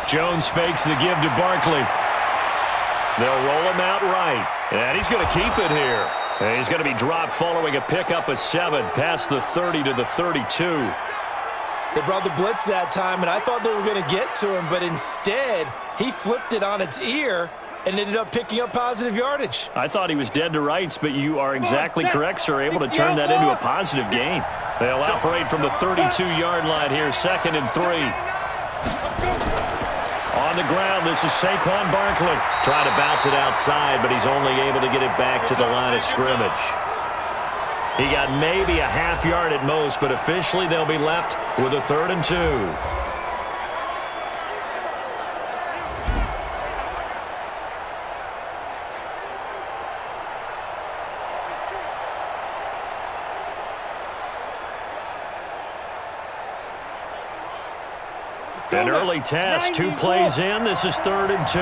Jones fakes the give to Barkley. They'll roll him out right. And he's going to keep it here. And he's going to be dropped following a pickup of 7 past the 30 to the 32. They brought the blitz that time, and I thought they were going to get to him, but instead he flipped it on its ear and ended up picking up positive yardage. I thought he was dead to rights, but you are exactly correct, sir. Able to turn that into a positive gain. They'll operate from the 32-yard line here, 2nd and 3. On the ground, this is Saquon Barkley. Trying to bounce it outside, but he's only able to get it back to the line of scrimmage. He got maybe a half yard at most, but officially they'll be left with a 3rd and 2. An early test, 2 plays in. This is 3rd and 2.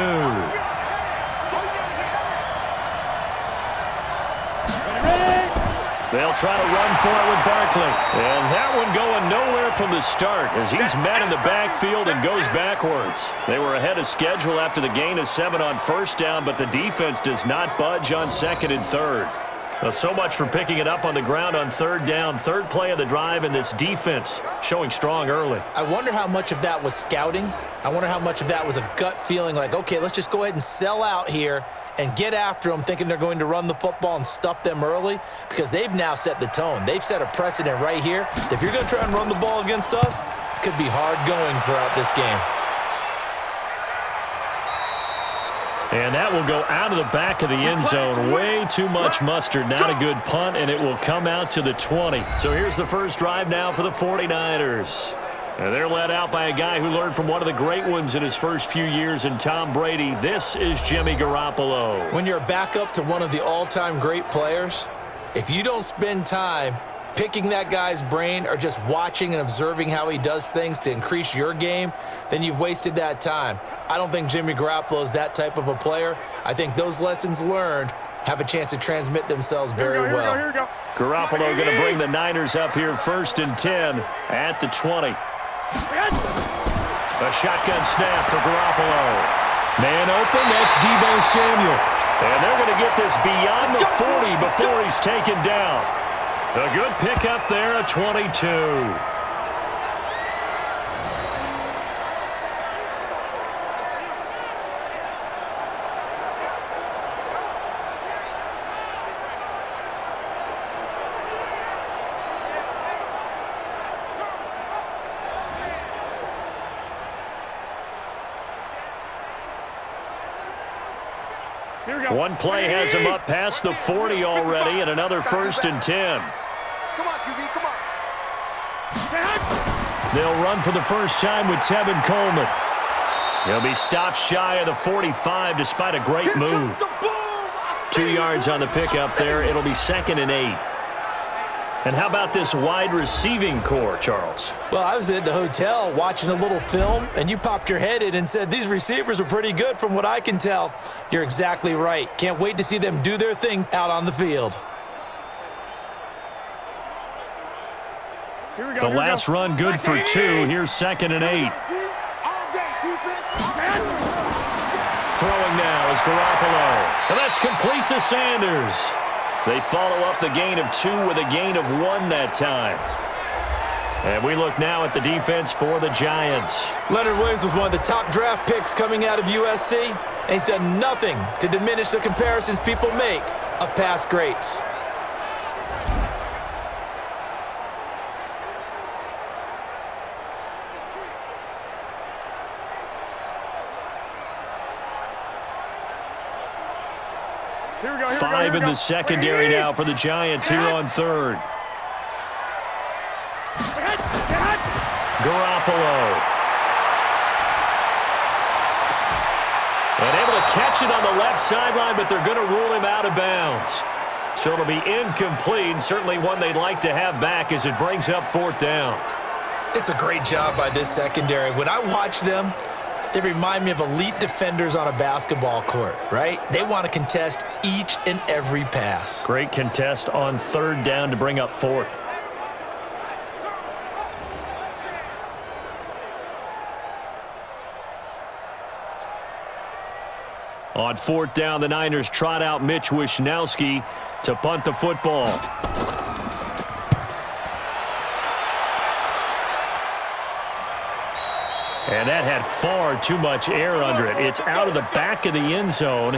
They'll try to run for it with Barkley. And that one going nowhere from the start as he's met in the backfield and goes backwards. They were ahead of schedule after the gain of 7 on 1st down, but the defense does not budge on 2nd and 3rd. Well, so much for picking it up on the ground on 3rd down. 3rd play of the drive, and this defense showing strong early. I wonder how much of that was scouting. I wonder how much of that was a gut feeling like, okay, let's just go ahead and sell out here and get after them, thinking they're going to run the football and stuff them early, because they've now set the tone. They've set a precedent right here. If you're going to try and run the ball against us, it could be hard going throughout this game. And that will go out of the back of the end zone. Way too much mustard. Not a good punt, and it will come out to the 20. So here's the first drive now for the 49ers. And they're led out by a guy who learned from one of the great ones in his first few years in Tom Brady. This is Jimmy Garoppolo. When you're a backup to one of the all-time great players, if you don't spend time picking that guy's brain or just watching and observing how he does things to increase your game, then you've wasted that time. I don't think Jimmy Garoppolo is that type of a player. I think those lessons learned have a chance to transmit themselves very well. Here we go. Garoppolo going to bring the Niners up here 1st and 10 at the 20. A shotgun snap for Garoppolo. Man open, that's Deebo Samuel. And they're going to get this beyond the 40 before he's taken down. A good pickup there at 22. One play has him up past the 40 already, and another 1st and 10. Come on, QB, come on. They'll run for the first time with Tevin Coleman. He'll be stopped shy of the 45 despite a great move. 2 yards on the pickup there. It'll be 2nd and 8. And how about this wide receiving core, Charles? Well, I was at the hotel watching a little film, and you popped your head in and said, these receivers are pretty good from what I can tell. You're exactly right. Can't wait to see them do their thing out on the field. The last run good for 2. Here's 2nd and 8. Throwing now is Garoppolo. And that's complete to Sanders. They follow up the gain of 2 with a gain of 1 that time. And we look now at the defense for the Giants. Leonard Williams was one of the top draft picks coming out of USC, and he's done nothing to diminish the comparisons people make of past greats. Five in the secondary now for the Giants here on 3rd. Garoppolo. And able to catch it on the left sideline, but they're going to rule him out of bounds. So it'll be incomplete, and certainly one they'd like to have back as it brings up 4th down. It's a great job by this secondary. When I watch them, they remind me of elite defenders on a basketball court, right? They want to contest each and every pass. Great contest on 3rd down to bring up 4th. On fourth down, the Niners trot out Mitch Wishnowski to punt the football. And that had far too much air under it. It's out of the back of the end zone,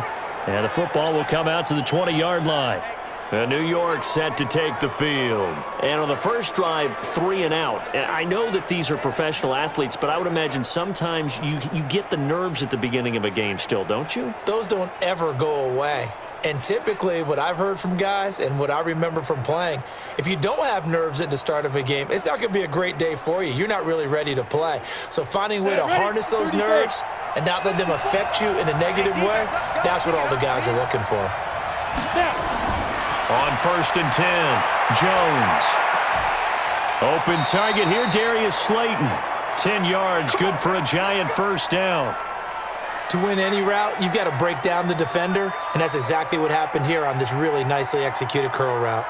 and the football will come out to the 20-yard line. New York set to take the field. And on the first drive, 3 and out. I know that these are professional athletes, but I would imagine sometimes you get the nerves at the beginning of a game still, don't you? Those don't ever go away. And typically what I've heard from guys and what I remember from playing, if you don't have nerves at the start of a game, it's not going to be a great day for you. You're not really ready to play. So finding a way to harness those nerves and not let them affect you in a negative way, that's what all the guys are looking for. On first and 10, Jones. Open target here, Darius Slayton. 10 yards, good for a giant first down. To win any route, you've got to break down the defender, and that's exactly what happened here on this really nicely executed curl route.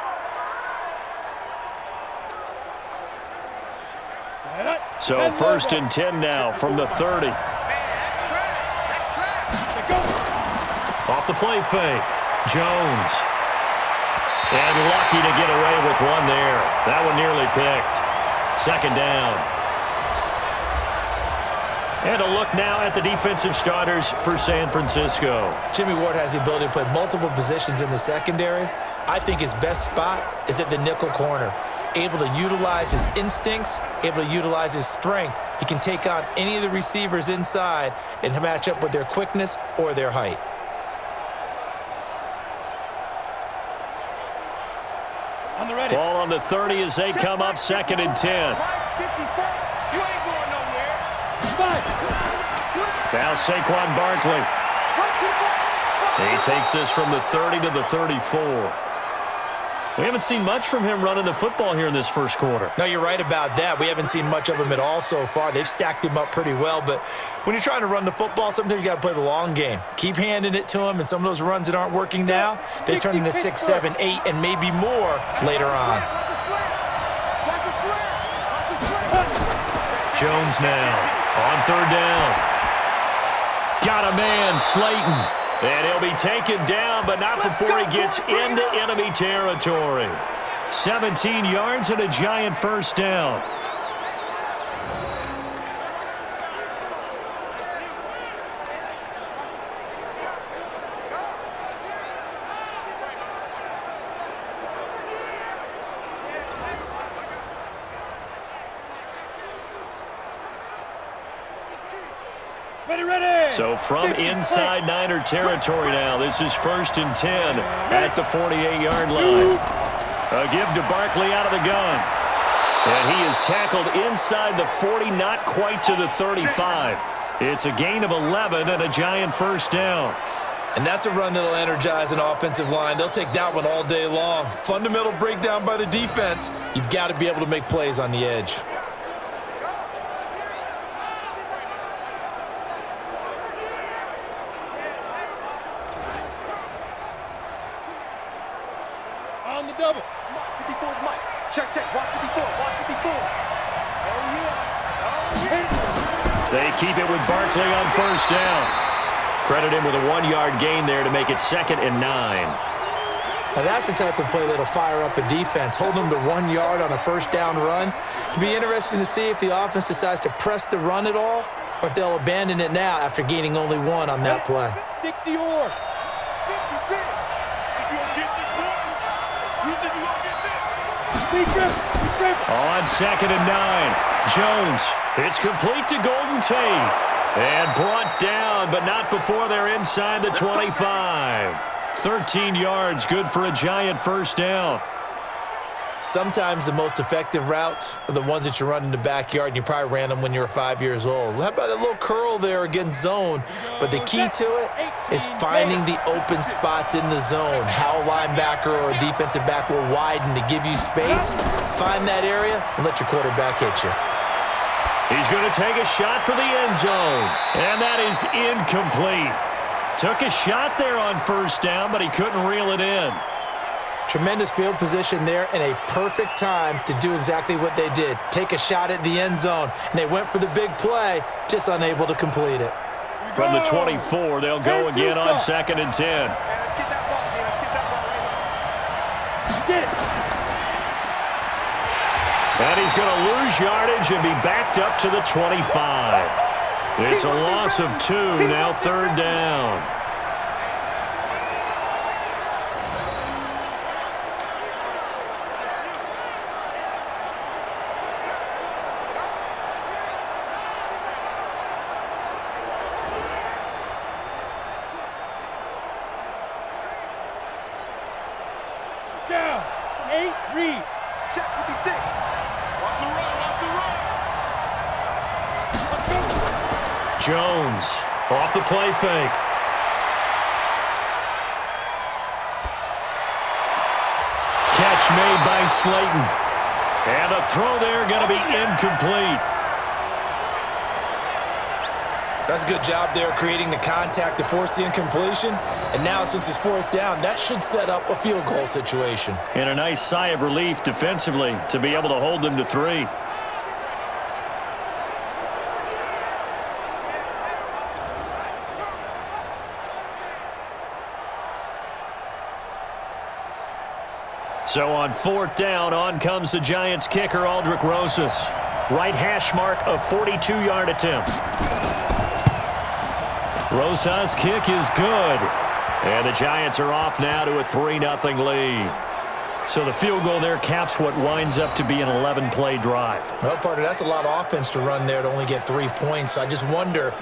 So first and 10 now from the 30. Off the play fake, Jones. And lucky to get away with one there. That one nearly picked. Second down. And a look now at the defensive starters for San Francisco. Jimmy Ward has the ability to play multiple positions in the secondary. I think his best spot is at the nickel corner. Able to utilize his instincts, able to utilize his strength. He can take on any of the receivers inside and match up with their quickness or their height. Ball on the 30 as they come up second and 10. Now Saquon Barkley. He takes this from the 30 to the 34. We haven't seen much from him running the football here in this first quarter. No, you're right about that. We haven't seen much of him at all so far. They've stacked him up pretty well, but when you're trying to run the football, sometimes you got to play the long game. Keep handing it to him, and some of those runs that aren't working now, they turn into 6, 7, 8, and maybe more later on. Jones now on third down. Got a man, Slayton. And he'll be taken down, but not before he gets into enemy territory. 17 yards and a giant first down. So from inside Niner territory now, this is first and 10 at the 48-yard line. A give to Barkley out of the gun. And he is tackled inside the 40, not quite to the 35. It's a gain of 11 and a giant first down. And that's a run that'll energize an offensive line. They'll take that one all day long. Fundamental breakdown by the defense. You've got to be able to make plays on the edge. Double. 54 is Mike. Check, watch 54, watch 54. Oh, yeah. They keep it with Barkley on first down. Credit him with a 1-yard gain there to make it second and 9. Now that's the type of play that'll fire up a defense. Hold them to 1 yard on a first down run. It'll be interesting to see if the offense decides to press the run at all or if they'll abandon it now after gaining only 1 on that play. 60 or 56. On second and 9, Jones. It's complete to Golden Tate. And brought down, but not before they're inside the 25. 13 yards, good for a giant first down. Sometimes the most effective routes are the ones that you run in the backyard, and you probably ran them when you were 5 years old. How about that little curl there against zone? But the key to it is finding the open spots in the zone. How a linebacker or a defensive back will widen to give you space. Find that area and let your quarterback hit you. He's going to take a shot for the end zone. And that is incomplete. Took a shot there on first down, but he couldn't reel it in. Tremendous field position there and a perfect time to do exactly what they did. Take a shot at the end zone, and they went for the big play, just unable to complete it. From the 24, they'll go again on 2nd and 10. Let's get that ball, man. Let's get that ball right now. Get it. And he's going to lose yardage and be backed up to the 25. It's a loss of 2, now 3rd down. Down. 8, read. Check 56. Watch the run, watch the run. Let's go. Jones off the play fake. Catch made by Slayton. And the throw there going to be incomplete. That's a good job there creating the contact to force the incompletion. And now since it's 4th down, that should set up a field goal situation. And a nice sigh of relief defensively to be able to hold them to 3. So on 4th down, on comes the Giants kicker, Aldrick Rosas. Right hash mark of 42-yard attempt. Rosas' kick is good. And the Giants are off now to a 3-0 lead. So the field goal there caps what winds up to be an 11-play drive. Well, partner, that's a lot of offense to run there to only get 3 points. So I just wonder,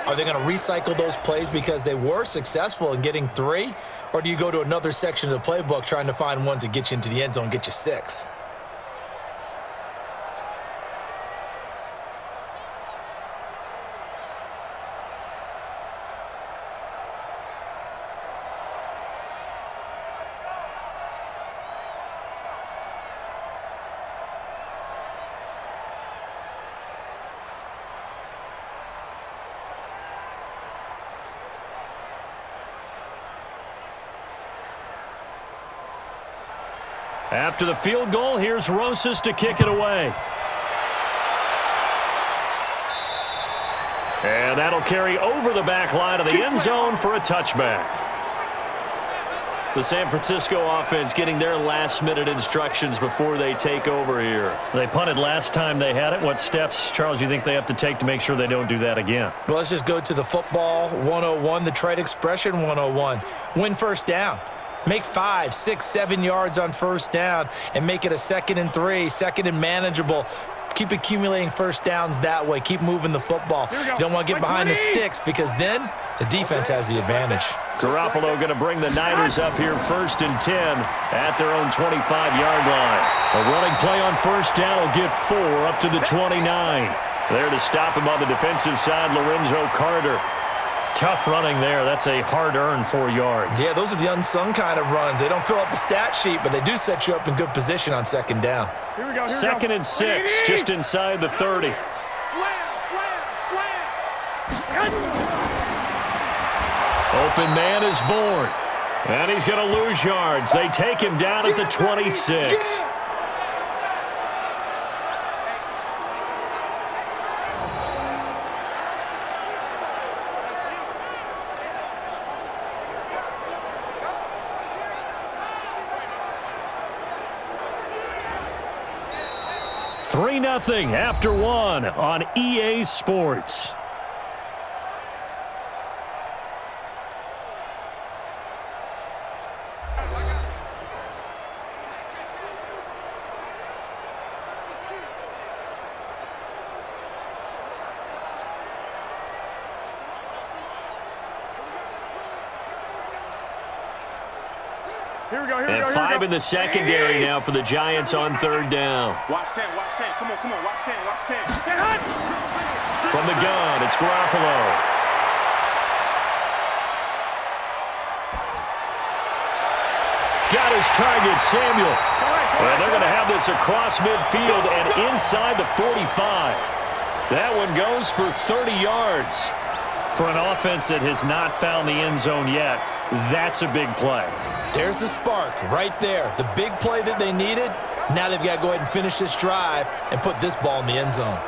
are they going to recycle those plays because they were successful in getting 3? Or do you go to another section of the playbook trying to find ones that get you into the end zone and get you 6? After the field goal, here's Rosas to kick it away. And that'll carry over the back line of the end zone for a touchback. The San Francisco offense getting their last-minute instructions before they take over here. They punted last time they had it. What steps, Charles, you think they have to take to make sure they don't do that again? Well, let's just go to the football 101, the trade expression 101. Win 1st down. Make 5, 6, 7 yards on 1st down and make it a 2nd and 3, 2nd and manageable. Keep accumulating 1st downs that way. Keep moving the football. You don't want to get behind the sticks because then the defense has the advantage. Garoppolo going to bring the Niners up here 1st and 10 at their own 25-yard line. A running play on 1st down will get 4 up to the 29. There to stop him on the defensive side, Lorenzo Carter. Tough running there. That's a hard-earned 4 yards. Yeah, those are the unsung kind of runs. They don't fill up the stat sheet, but they do set you up in good position on 2nd down. Here we go. 2nd and 6, just inside the 30. Slam, slam, slam. Open man is born. And he's going to lose yards. They take him down at the 26. Three 3-0 after 1 on EA Sports. Here we go, here we And go, 5 in the secondary now for the Giants on 3rd down. Watch 10, watch 10. Come on, watch 10, watch 10. From the gun, it's Garoppolo. Got his target, Samuel. And they're going to have this across midfield and inside the 45. That one goes for 30 yards. For an offense that has not found the end zone yet, that's a big play. There's the spark right there. The big play that they needed. Now they've got to go ahead and finish this drive and put this ball in the end zone.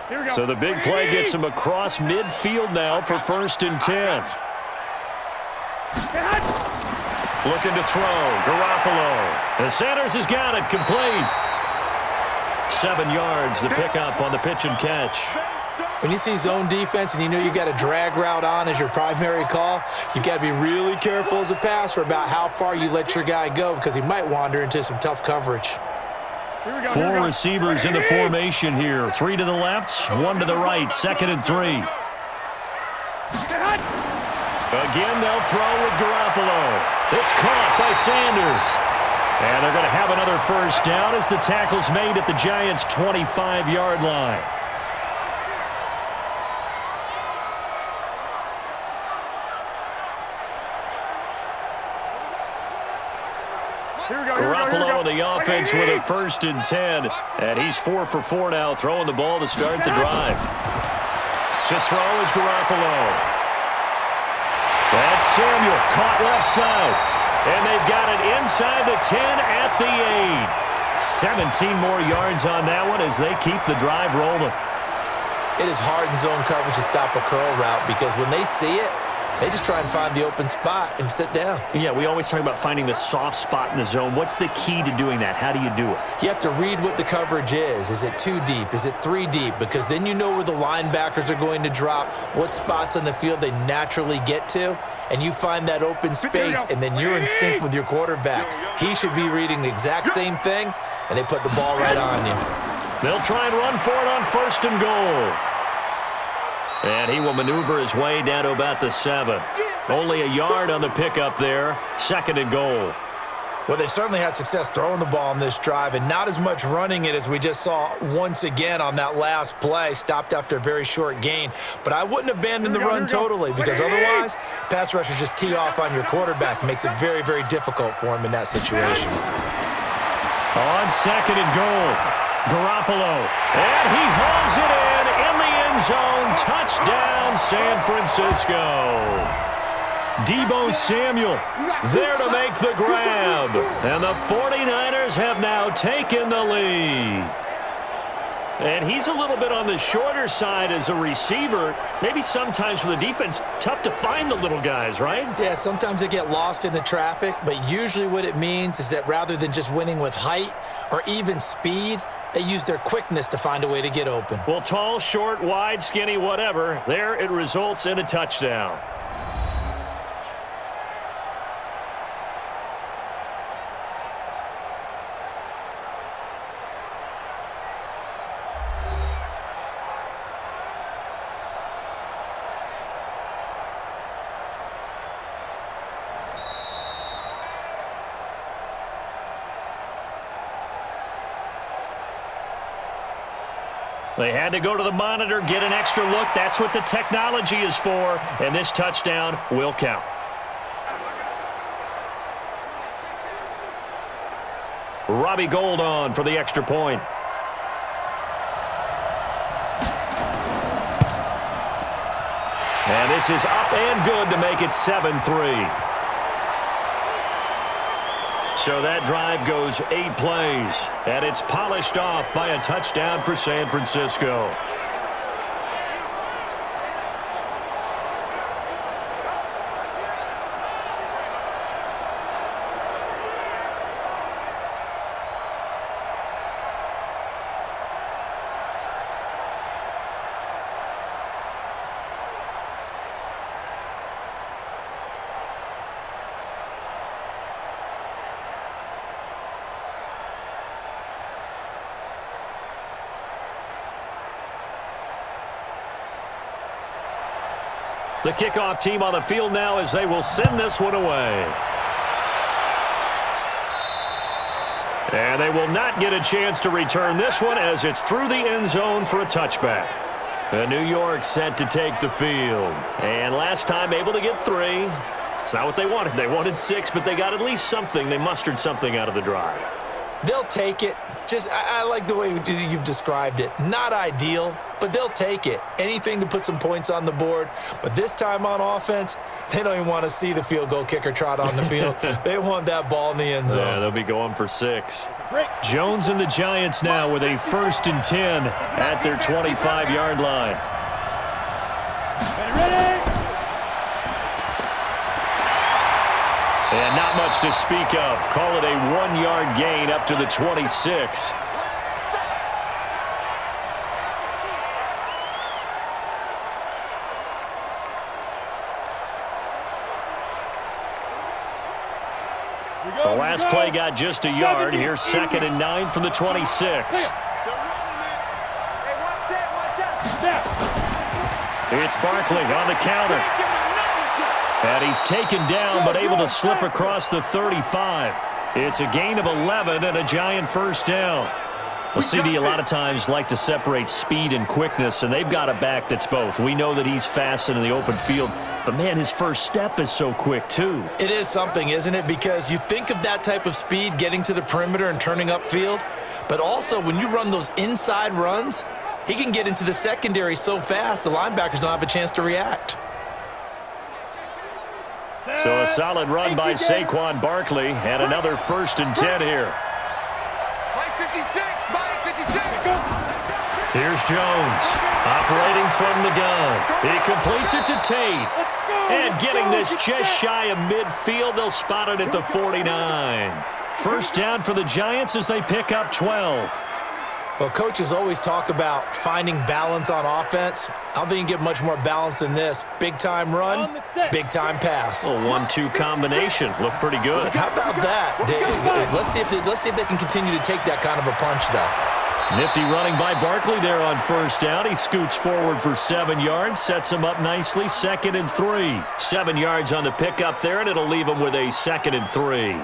Here we go. So the big play gets him across midfield now for 1st and 10. Looking to throw. Garoppolo. And Sanders has got it. Complete. 7 yards, the pickup on the pitch and catch. When you see zone defense and you know you got a drag route on as your primary call, you got to be really careful as a passer about how far you let your guy go because he might wander into some tough coverage. 4 receivers in the formation here. 3 to the left, 1 to the right. 2nd and 3. Again, they'll throw with Garoppolo. It's caught by Sanders. And they're going to have another 1st down as the tackle's made at the Giants' 25-yard line. Garoppolo on the offense with a 1st and 10. And he's 4 for 4 now, throwing the ball to start the drive. To throw is Garoppolo. That's Samuel, caught left side. And they've got it inside the 10 at the 8. 17 more yards on that one as they keep the drive rolling. It is hard in zone coverage to stop a curl route because when they see it, they just try and find the open spot and sit down. Yeah, we always talk about finding the soft spot in the zone. What's the key to doing that? How do you do it? You have to read what the coverage is. Is it 2 deep? Is it 3 deep? Because then you know where the linebackers are going to drop, what spots on the field they naturally get to, and you find that open space, and then you're in sync with your quarterback. He should be reading the exact same thing, and they put the ball right on you. They'll try and run for it on 1st and goal. And he will maneuver his way down to about the 7. Only a yard on the pickup there. 2nd and goal. Well, they certainly had success throwing the ball on this drive and not as much running it as we just saw once again on that last play. Stopped after a very short gain. But I wouldn't abandon the run totally because otherwise, pass rushers just tee off on your quarterback. Makes it very, very difficult for him in that situation. On 2nd and goal, Garoppolo. And he hauls it in the end zone. Touchdown, San Francisco. Deebo Samuel there to make the grab. And the 49ers have now taken the lead. And he's a little bit on the shorter side as a receiver. Maybe sometimes for the defense, tough to find the little guys, right? Yeah, sometimes they get lost in the traffic, but usually what it means is that rather than just winning with height or even speed, they use their quickness to find a way to get open. Well, tall, short, wide, skinny, whatever, there it results in a touchdown. They had to go to the monitor, get an extra look. That's what the technology is for, and this touchdown will count. Robbie Gould on for the extra point. And this is up and good to make it 7-3. So that drive goes 8 plays, and it's polished off by a touchdown for San Francisco. The kickoff team on the field now as they will send this one away. And they will not get a chance to return this one as it's through the end zone for a touchback. And New York set to take the field. And last time able to get 3. It's not what they wanted. They wanted 6, but they got at least something. They mustered something out of the drive. They'll take it. I like the way you've described it. Not ideal, but they'll take it. Anything to put some points on the board. But this time on offense, they don't even want to see the field goal kicker trot on the field. They want that ball in the end zone. Yeah, they'll be going for 6. Jones and the Giants now with a 1st and 10 at their 25-yard line. Ready? And not much to speak of. Call it a 1-yard gain up to the 26. The last play got just a yard. Here's 2nd and 9 from the 26. It's Barkley on the counter. And he's taken down but able to slip across the 35. It's a gain of 11 and a Giant 1st down. Well, CD a lot of times like to separate speed and quickness, and they've got a back that's both. We know that he's fast in the open field, but, man, his first step is so quick, too. It is something, isn't it? Because you think of that type of speed getting to the perimeter and turning upfield, but also when you run those inside runs, he can get into the secondary so fast the linebackers don't have a chance to react. So a solid run by Saquon Barkley and another 1st and 10 here. Here's Jones operating from the gun. He completes it to Tate. And getting this just shy of midfield, they'll spot it at the 49. 1st down for the Giants as they pick up 12. Well, coaches always talk about finding balance on offense. I don't think you can get much more balance than this. Big-time run, big-time pass. A 1-2 combination. Looked pretty good. How about that? Let's see if they can continue to take that kind of a punch, though. Nifty running by Barkley there on 1st down. He scoots forward for 7 yards, sets him up nicely, 2nd and 3. 7 yards on the pickup there, and it'll leave him with a 2nd and 3.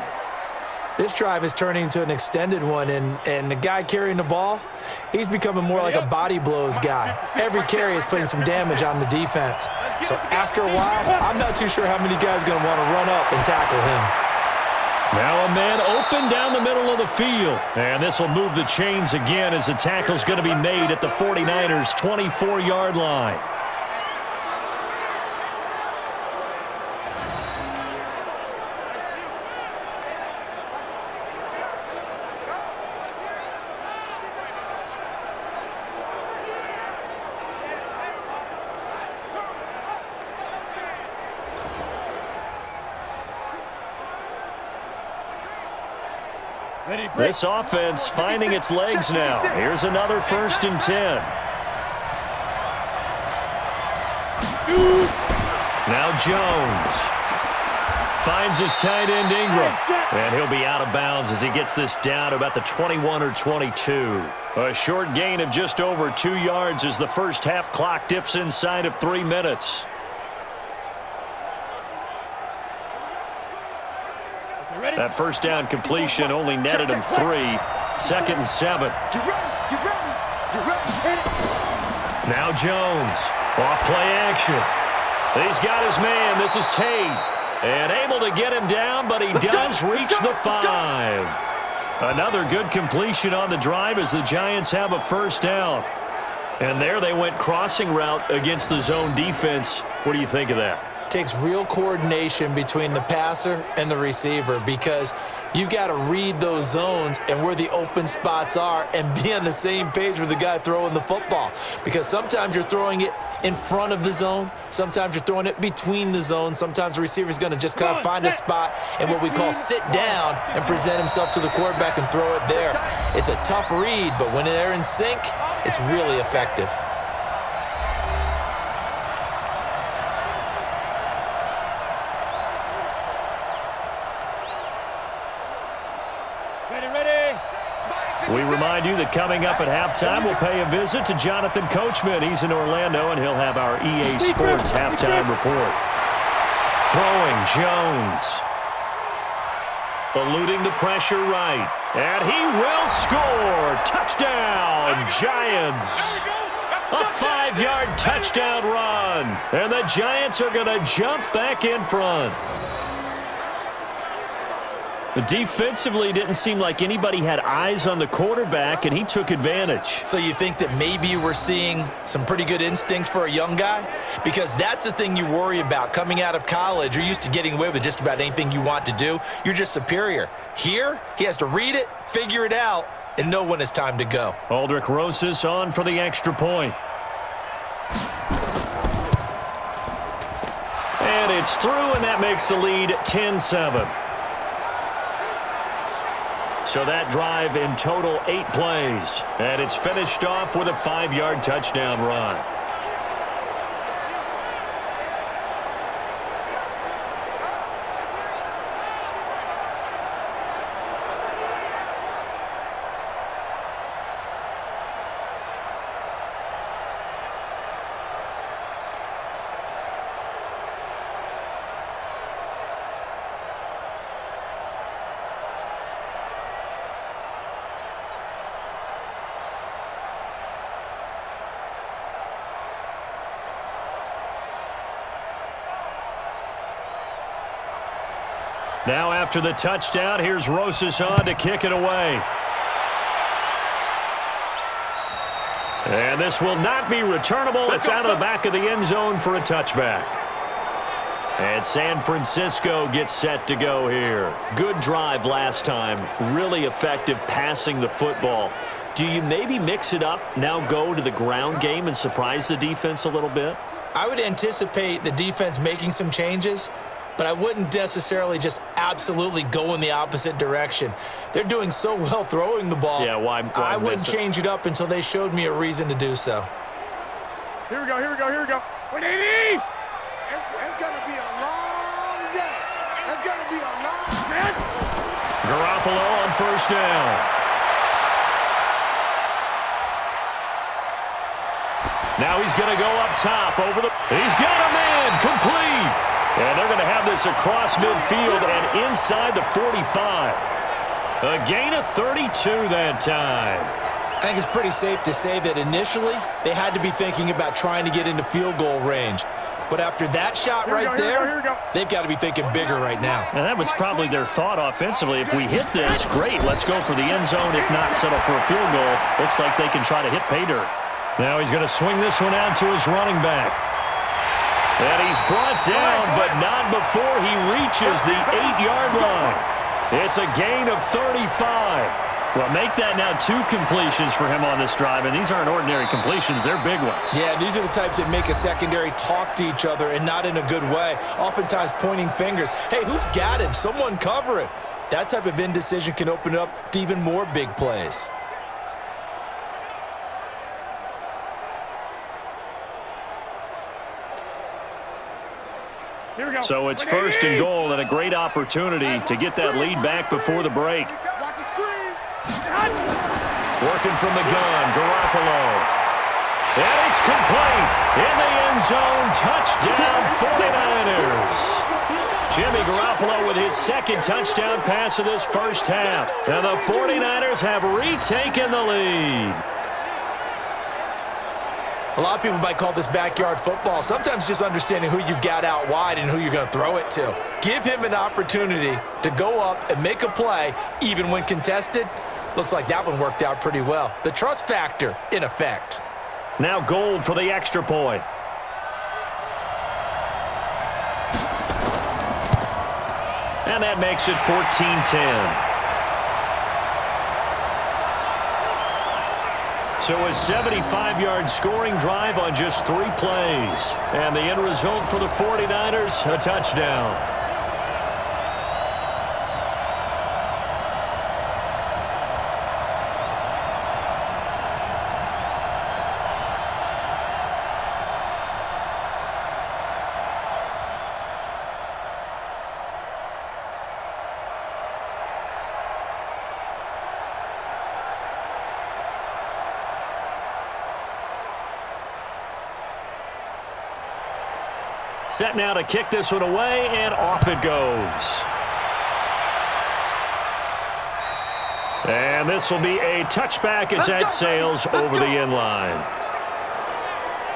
This drive is turning into an extended one, and the guy carrying the ball, he's becoming more like a body blows guy. Every carry is putting some damage on the defense. So after a while, I'm not too sure how many guys are going to want to run up and tackle him. Now a man open down the middle of the field. And this will move the chains again as the tackle's going to be made at the 49ers' 24-yard line. This offense finding its legs now. Here's another 1st and 10. Now Jones finds his tight end Ingram. And he'll be out of bounds as he gets this down to about the 21 or 22. A short gain of just over 2 yards as the first half clock dips inside of 3 minutes. That 1st down completion only netted him 3. 2nd and 7. Now Jones. Off play action. He's got his man. This is Tate. And able to get him down, but he does reach the 5. Another good completion on the drive as the Giants have a 1st down. And there they went crossing route against the zone defense. What do you think of that? Takes real coordination between the passer and the receiver because you've got to read those zones and where the open spots are and be on the same page with the guy throwing the football. Because sometimes you're throwing it in front of the zone. Sometimes you're throwing it between the zones. Sometimes the receiver's going to just kind of find a spot and what we call sit down and present himself to the quarterback and throw it there. It's a tough read, but when they're in sync, it's really effective. We remind you that coming up at halftime, we'll pay a visit to Jonathan Coachman. He's in Orlando, and he'll have our EA Sports halftime report. Throwing, Jones. Eluding the pressure right. And he will score. Touchdown, Giants. A 5-yard touchdown run. And the Giants are going to jump back in front. But defensively, it didn't seem like anybody had eyes on the quarterback, and he took advantage. So you think that maybe we're seeing some pretty good instincts for a young guy? Because that's the thing you worry about. Coming out of college, you're used to getting away with just about anything you want to do. You're just superior. Here, he has to read it, figure it out, and know when it's time to go. Aldrich Rosas on for the extra point. And it's through, and that makes the lead 10-7. So that drive in total 8 plays. And it's finished off with a 5-yard touchdown run. Now after the touchdown, here's Rosas on to kick it away. And this will not be returnable. It's out of the back of the end zone for a touchback. And San Francisco gets set to go here. Good drive last time. Really effective passing the football. Do you maybe mix it up, now go to the ground game and surprise the defense a little bit? I would anticipate the defense making some changes, but I wouldn't necessarily just absolutely go in the opposite direction. They're doing so well throwing the ball. Yeah, why I wouldn't change it up until they showed me a reason to do so. Here we go. 180! It's going to be a long day. It's going to be a long day. Garoppolo on first down. Now he's going to go up top over the... He's got a man complete. And they're going to have this across midfield and inside the 45. A gain of 32 that time. I think it's pretty safe to say that initially they had to be thinking about trying to get into field goal range. But after that shot right there, they've got to be thinking bigger right now. And that was probably their thought offensively. If we hit this, great, let's go for the end zone. If not, settle for a field goal. Looks like they can try to hit pay dirt. Now he's going to swing this one out to his running back. And he's brought down, but not before he reaches the 8-yard line. It's a gain of 35. Well, make that now 2 completions for him on this drive, and these aren't ordinary completions. They're big ones. Yeah, these are the types that make a secondary talk to each other and not in a good way, oftentimes pointing fingers. Hey, who's got him? Someone cover him. That type of indecision can open it up to even more big plays. So it's first and goal and a great opportunity to get that lead back before the break. Working from the gun, Garoppolo. And it's complete. In the end zone, touchdown 49ers. Jimmy Garoppolo with his second touchdown pass of this first half. And the 49ers have retaken the lead. A lot of people might call this backyard football. Sometimes just understanding who you've got out wide and who you're going to throw it to. Give him an opportunity to go up and make a play, even when contested. Looks like that one worked out pretty well. The trust factor in effect. Now Gold for the extra point. And that makes it 14-10. So a 75-yard scoring drive on just 3 plays. And the end result for the 49ers, a touchdown. Set now to kick this one away, and off it goes. And this will be a touchback as that sails over the end line.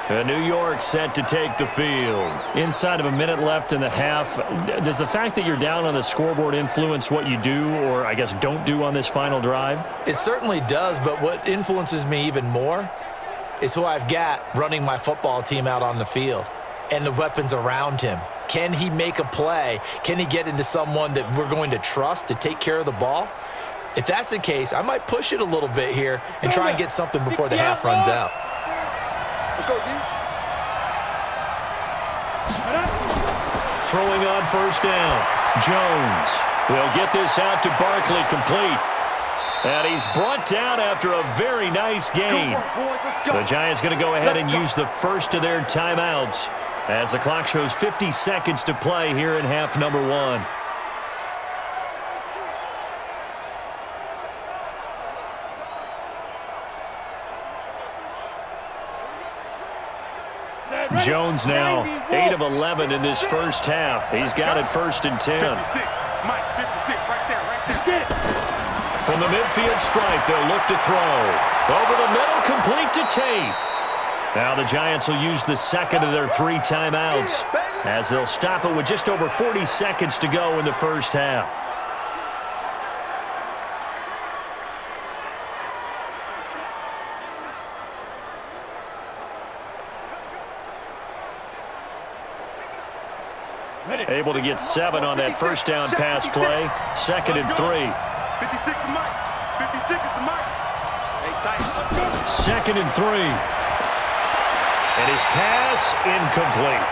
New York set to take the field. Inside of a minute left in the half, does the fact that you're down on the scoreboard influence what you do or, I guess, don't do on this final drive? It certainly does, but what influences me even more is who I've got running my football team out on the field and the weapons around him. Can he make a play? Can he get into someone that we're going to trust to take care of the ball? If that's the case, I might push it a little bit here and try and get something before the half runs out. Let's go, D. Throwing on first down. Jones will get this out to Barkley, complete. And he's brought down after a very nice gain. The Giants going to go ahead and use the first of their timeouts as the clock shows 50 seconds to play here in half number 1. Jones now 8 of 11 in this first half. He's got it 1st and 10. 56, Mike, 56, right there. Get it. From the midfield stripe, they'll look to throw. Over the middle, complete to Tate. Now the Giants will use the second of their 3 timeouts as they'll stop it with just over 40 seconds to go in the first half. Able to get 7 on that first down pass play. 2nd and 3. 56 to Mike. 56 to Mike. Hey, tight. 2nd and 3. And his pass incomplete.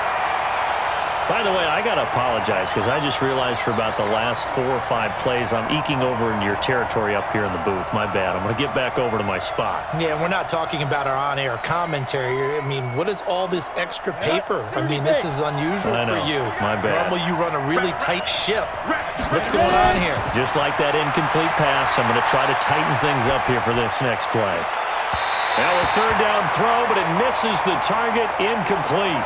By the way, I got to apologize because I just realized for about the last 4 or 5 plays, I'm eking over into your territory up here in the booth. My bad. I'm going to get back over to my spot. Yeah, we're not talking about our on-air commentary. I mean, what is all this extra paper? I mean, this is unusual for you. My bad. Normally you run a really tight ship. What's going on here? Just like that incomplete pass, I'm going to try to tighten things up here for this next play. Now a 3rd down throw, but it misses the target, incomplete.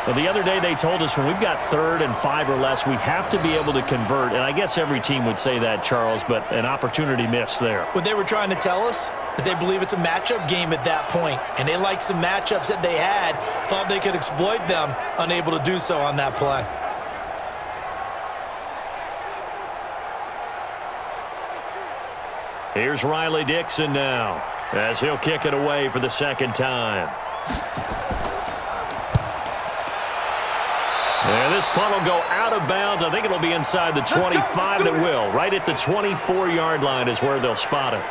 Well, the other day they told us when we've got 3rd and 5 or less, we have to be able to convert. And I guess every team would say that, Charles, but an opportunity missed there. What they were trying to tell us is they believe it's a matchup game at that point, and they liked some matchups that they had, thought they could exploit them, unable to do so on that play. Here's Riley Dixon now as he'll kick it away for the 2nd time. And this punt will go out of bounds. I think it'll be inside the 25, and it will. Right at the 24-yard line is where they'll spot it.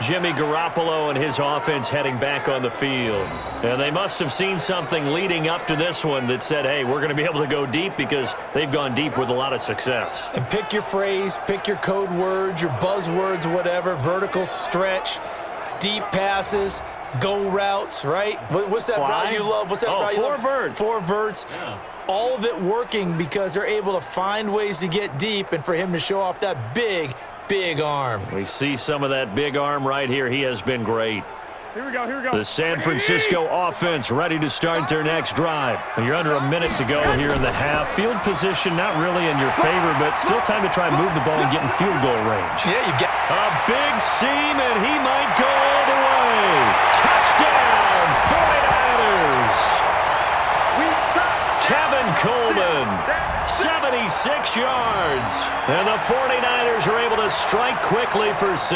Jimmy Garoppolo and his offense heading back on the field. And they must have seen something leading up to this one that said, hey, we're going to be able to go deep because they've gone deep with a lot of success. And pick your phrase, pick your code words, your buzzwords, whatever, vertical stretch, deep passes, go routes, right? What's that route you love? What's that route you love? 4 verts. 4 verts. Yeah. All of it working because they're able to find ways to get deep and for him to show off that big, big arm. We see some of that big arm right here. He has been great. Here we go. The San Francisco offense ready to start their next drive. You're under a minute to go here in the half. Field position not really in your favor, but still time to try and move the ball and get in field goal range. Yeah, you get a big seam, and he might go all the way. Touchdown, 49ers. Tevin Coleman, 76 yards. And the 49ers are able to strike quickly for 6.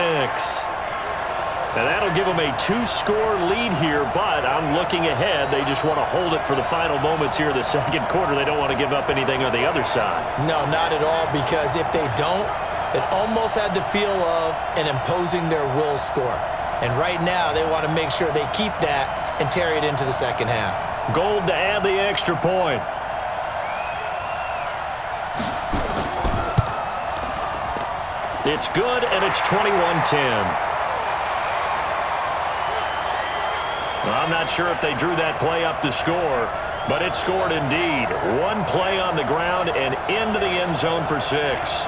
And that'll give them a 2-score lead here, but I'm looking ahead. They just want to hold it for the final moments here of the 2nd quarter. They don't want to give up anything on the other side. No, not at all, because if they don't, it almost had the feel of an imposing their will score. And right now, they want to make sure they keep that and carry it into the 2nd half. Gold to add the extra point. It's good, and it's 21-10. I'm not sure if they drew that play up to score, but it scored indeed. 1 play on the ground and into the end zone for 6.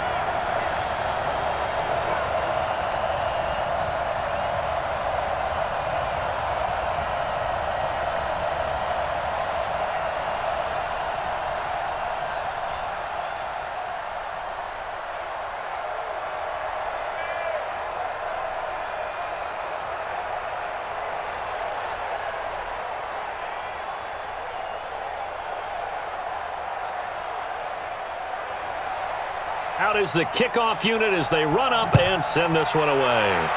Out is the kickoff unit as they run up and send this one away.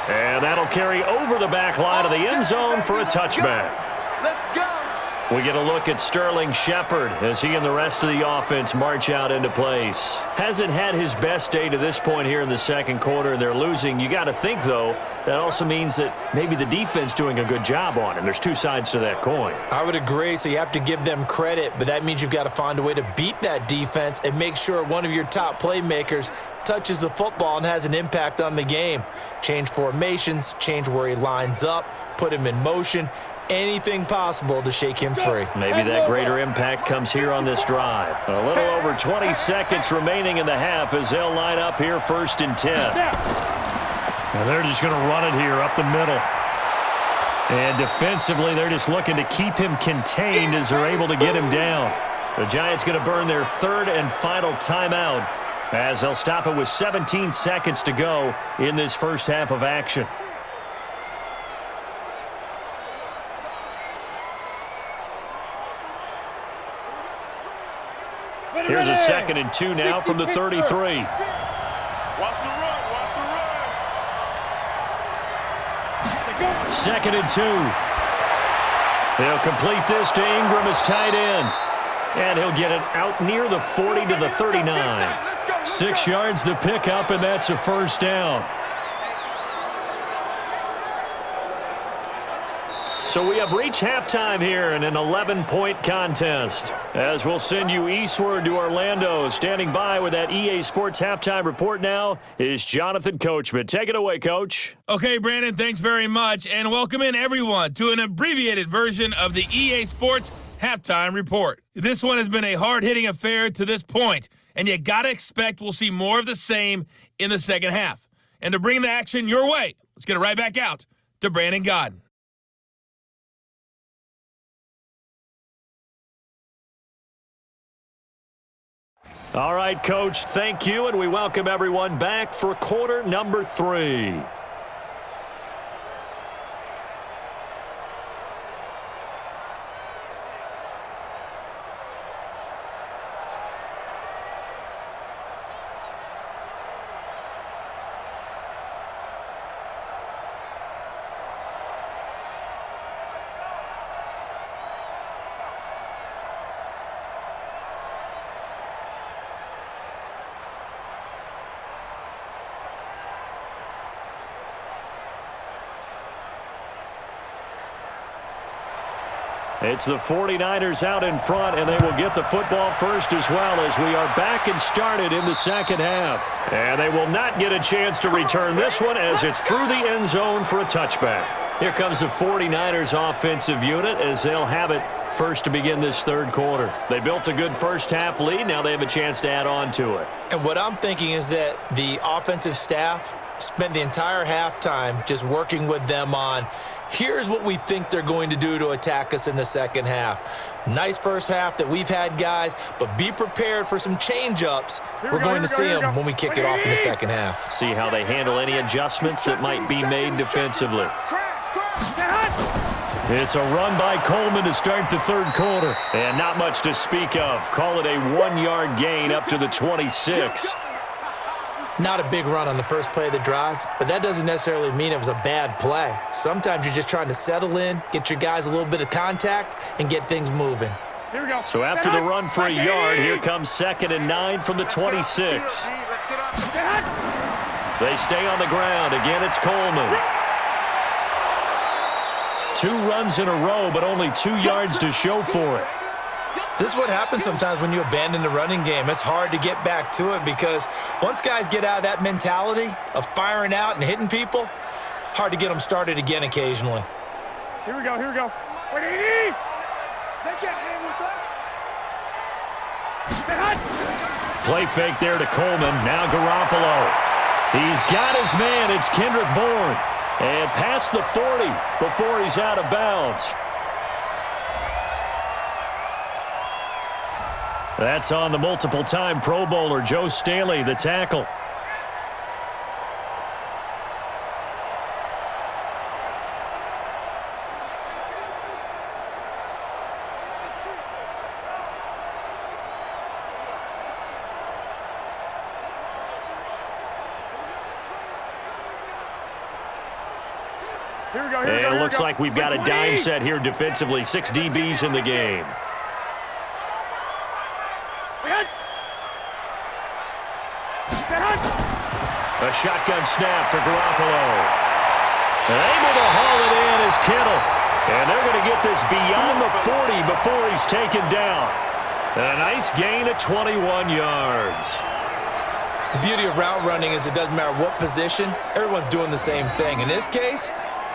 And that'll carry over the back line of the end zone for a touchback. Let's go. We get a look at Sterling Shepard as he and the rest of the offense march out into place. Hasn't had his best day to this point here in the second quarter, and they're losing. You got to think, though, that also means that maybe the defense doing a good job on him. There's two sides to that coin. I would agree, so you have to give them credit, but that means you've got to find a way to beat that defense and make sure one of your top playmakers touches the football and has an impact on the game. Change formations, change where he lines up, put him in motion, anything possible to shake him free. Maybe that greater impact comes here on this drive. A little over 20 seconds remaining in the half as they'll line up here 1st and 10. And they're just going to run it here up the middle. And defensively, they're just looking to keep him contained as they're able to get him down. The Giants going to burn their 3rd and final timeout as they'll stop it with 17 seconds to go in this first half of action. Here's a 2nd and 2 now from the 33. Watch the run. Watch the run. 2nd and 2. They'll complete this to Ingram as tight end. And he'll get it out near the 40 to the 39. 6 yards the pickup, and that's a first down. So we have reached halftime here in an 11-point contest. As we'll send you eastward to Orlando. Standing by with that EA Sports halftime report now is Jonathan Coachman. Take it away, Coach. Okay, Brandon, thanks very much. And welcome in, everyone, to an abbreviated version of the EA Sports halftime report. This one has been a hard-hitting affair to this point, and you got to expect we'll see more of the same in the second half. And to bring the action your way, let's get it right back out to Brandon Godden. All right, Coach, thank you, and we welcome everyone back for quarter number 3. It's the 49ers out in front, and they will get the football first as well as we are back and started in the second half. And they will not get a chance to return this one as it's through the end zone for a touchback. Here comes the 49ers offensive unit as they'll have it first to begin this third quarter. They built a good first half lead. Now they have a chance to add on to it. And what I'm thinking is that the offensive staff spent the entire halftime just working with them on here's what we think they're going to do to attack us in the second half. Nice first half that we've had, guys, but be prepared for some change-ups. We're going to see them when we kick it off in the second half. See how they handle any adjustments that might be made defensively. It's a run by Coleman to start the third quarter. And not much to speak of. Call it a 1-yard gain up to the 26. Not a big run on the first play of the drive, but that doesn't necessarily mean it was a bad play. Sometimes you're just trying to settle in, get your guys a little bit of contact, and get things moving. Here we go. So after the run for a yard, here comes 2nd and 9 from the 26. They stay on the ground. Again, it's Coleman. 2 runs in a row, but only 2 yards to show for it. This is what happens sometimes when you abandon the running game. It's hard to get back to it because once guys get out of that mentality of firing out and hitting people, hard to get them started again occasionally. Here we go. Here we go. They can't hang with us. Play fake there to Coleman. Now Garoppolo. He's got his man. It's Kendrick Bourne. And past the 40 before he's out of bounds. That's on the multiple-time Pro Bowler, Joe Staley, the tackle. And it looks like we've got a dime set here defensively. 6 DBs in the game. A shotgun snap for Garoppolo. Able to haul it in is Kittle. And they're going to get this beyond the 40 before he's taken down. And a nice gain of 21 yards. The beauty of route running is it doesn't matter what position, everyone's doing the same thing. In this case,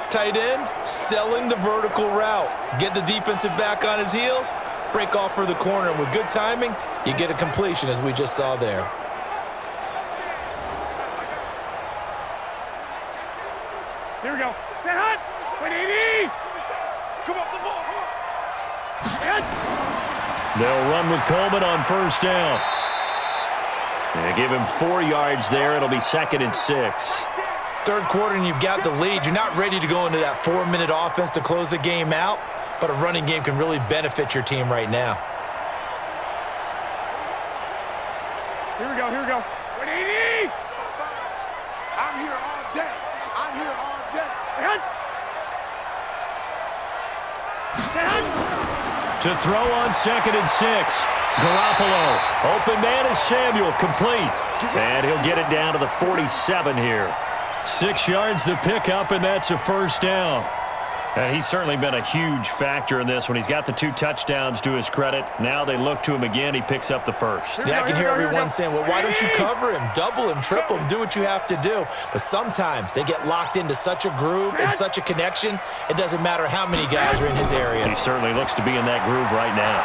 tight end, selling the vertical route. Get the defensive back on his heels, break off for the corner, and with good timing, you get a completion as we just saw there. Here we go. Set hot. 180. Come up the ball. They'll run with Coleman on first down. They give him 4 yards there. It'll be 2nd and 6. Third quarter and you've got the lead. You're not ready to go into that 4-minute offense to close the game out, but a running game can really benefit your team right now. Here we go. 180. I'm here all day. To throw on 2nd and 6. Garoppolo. Open man is Samuel. Complete. And he'll get it down to the 47 here. 6 yards the pickup, and that's a first down. And he's certainly been a huge factor in this when he's got the 2 touchdowns to his credit. Now they look to him again. He picks up the first. Yeah, I can hear everyone saying, well, why don't you cover him, double him, triple him, do what you have to do. But sometimes they get locked into such a groove and such a connection, it doesn't matter how many guys are in his area. He certainly looks to be in that groove right now.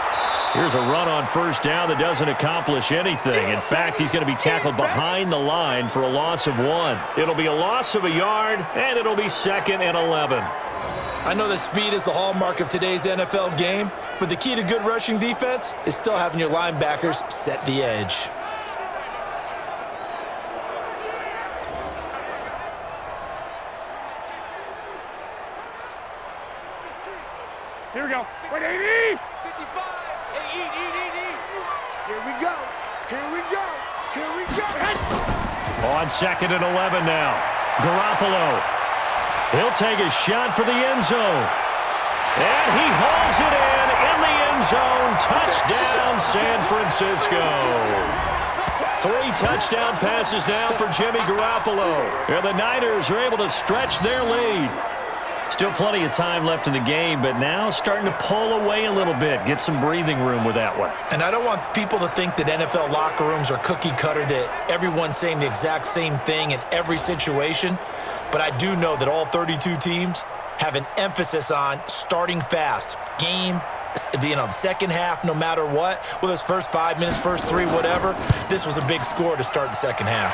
Here's a run on first down that doesn't accomplish anything. In fact, he's going to be tackled behind the line for a loss of 1. It'll be a loss of a yard, and it'll be 2nd and 11. I know that speed is the hallmark of today's NFL game, but the key to good rushing defense is still having your linebackers set the edge. Here we go. 180. 55. Hey, eat. Here we go. On 2nd and 11 now. Garoppolo. He'll take a shot for the end zone. And he hauls it in the end zone. Touchdown, San Francisco. 3 touchdown passes now for Jimmy Garoppolo. And the Niners are able to stretch their lead. Still plenty of time left in the game, but now starting to pull away a little bit. Get some breathing room with that one. And I don't want people to think that NFL locker rooms are cookie cutter, that everyone's saying the exact same thing in every situation. But I do know that all 32 teams have an emphasis on starting fast. Game, the second half, no matter what, whether it's first 5 minutes, first 3, whatever, this was a big score to start the second half.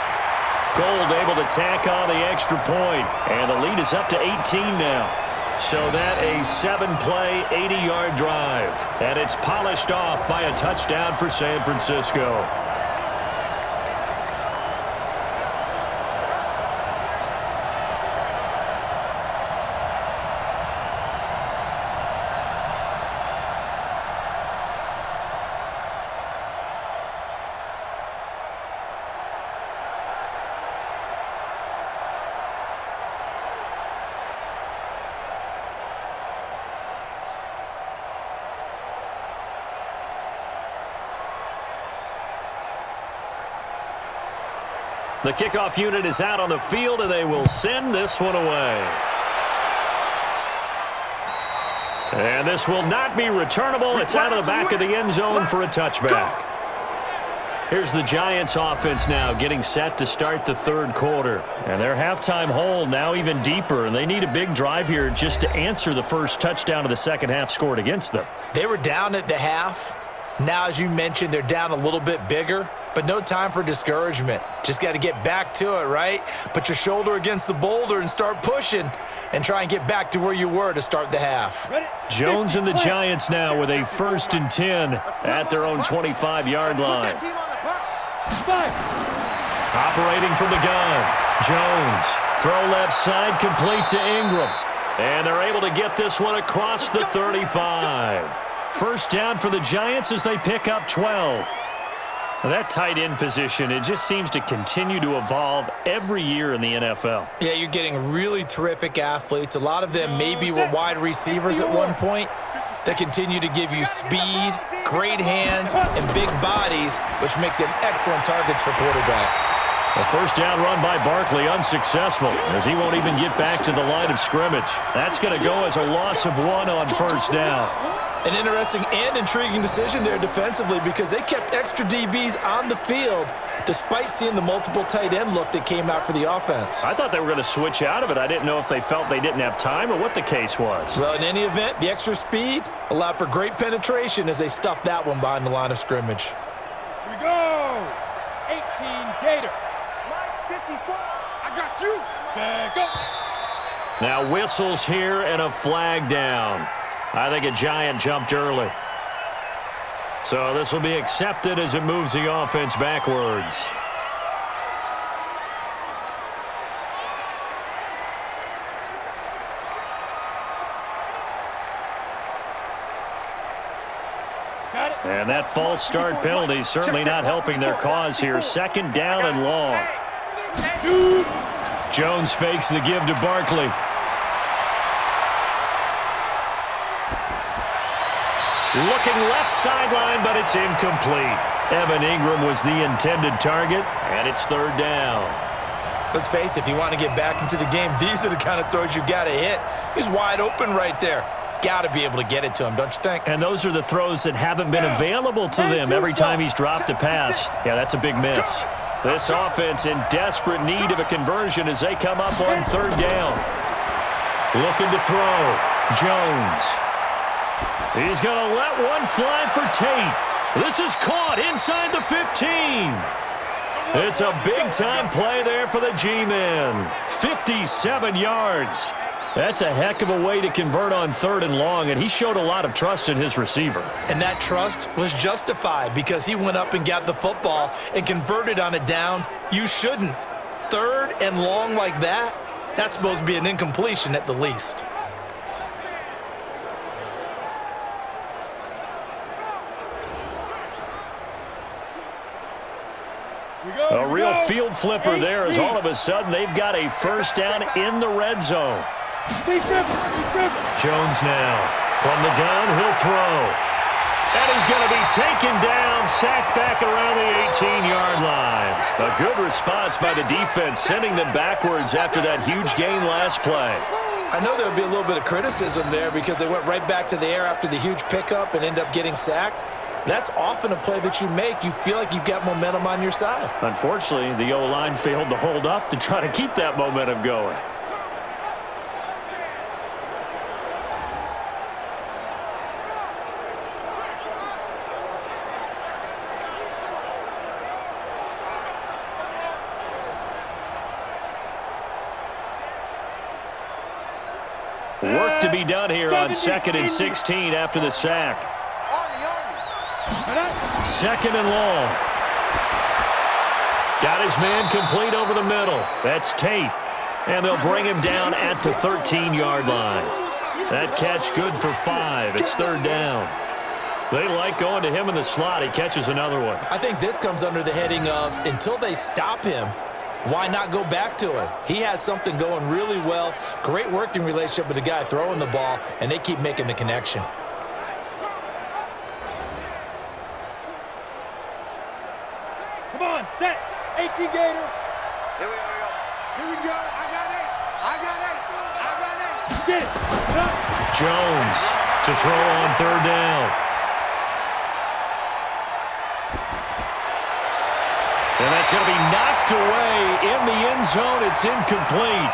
Gold able to tack on the extra point, and the lead is up to 18 now. So that a 7-play, 80-yard drive, and it's polished off by a touchdown for San Francisco. The kickoff unit is out on the field, and they will send this one away. And this will not be returnable. It's out of the back of the end zone for a touchback. Here's the Giants offense now getting set to start the third quarter. And their halftime hole now even deeper, and they need a big drive here just to answer the first touchdown of the second half scored against them. They were down at the half. Now, as you mentioned, they're down a little bit bigger, but no time for discouragement. Just got to get back to it, right? Put your shoulder against the boulder and start pushing and try and get back to where you were to start the half. Jones and the Giants now with a 1st and 10 at their own 25-yard line. Operating from the gun, Jones. Throw left side, complete to Ingram. And they're able to get this one across the 35. First down for the Giants as they pick up 12. That tight end position, it just seems to continue to evolve every year in the NFL. Yeah, you're getting really terrific athletes. A lot of them maybe were wide receivers at one point that continue to give you speed, great hands, and big bodies, which make them excellent targets for quarterbacks. A first down run by Barkley, unsuccessful, as he won't even get back to the line of scrimmage. That's going to go as a loss of 1 on first down. An interesting and intriguing decision there defensively because they kept extra DBs on the field despite seeing the multiple tight end look that came out for the offense. I thought they were going to switch out of it. I didn't know if they felt they didn't have time or what the case was. Well, in any event, the extra speed allowed for great penetration as they stuffed that one behind the line of scrimmage. Here we go. 18 Gator. Line 54. I got you. Set, go. Now whistles here and a flag down. I think a Giant jumped early. So this will be accepted as it moves the offense backwards. Got it. And that false start penalty certainly not helping their cause here. Second down and long. Shoot. Jones fakes the give to Barkley. Looking left sideline, but it's incomplete. Evan Ingram was the intended target, and it's third down. Let's face it, if you want to get back into the game, these are the kind of throws you got to hit. He's wide open right there. Got to be able to get it to him, don't you think? And those are the throws that haven't been available to them every time he's dropped a pass. Yeah, that's a big miss. This offense in desperate need of a conversion as they come up on third down. Looking to throw. Jones. He's going to let one fly for Tate. This is caught inside the 15. It's a big-time play there for the G-men. 57 yards. That's a heck of a way to convert on third and long, and he showed a lot of trust in his receiver. And that trust was justified because he went up and got the football and converted on a down you shouldn't. Third and long like that, that's supposed to be an incompletion at the least. A real field flipper there as all of a sudden they've got a first down in the red zone. Jones now from the gun, he'll throw. And he's going to be taken down, sacked back around the 18-yard line. A good response by the defense, sending them backwards after that huge gain last play. I know there would be a little bit of criticism there because they went right back to the air after the huge pickup and ended up getting sacked. That's often a play that you make. You feel like you've got momentum on your side. Unfortunately, the O-line failed to hold up to try to keep that momentum going. Work to be done here on 2nd and 16 after the sack. Second and long. Got his man complete over the middle. That's Tate. And they'll bring him down at the 13-yard line. That catch good for 5. It's third down. They like going to him in the slot. He catches another one. I think this comes under the heading of until they stop him, why not go back to him? He has something going really well. Great working relationship with the guy throwing the ball, and they keep making the connection. Come on, set. 18 Gator. Here we go. Here we go. I got it. I got it. I got it. Get it. Jones to throw on third down. And that's going to be knocked away in the end zone. It's incomplete.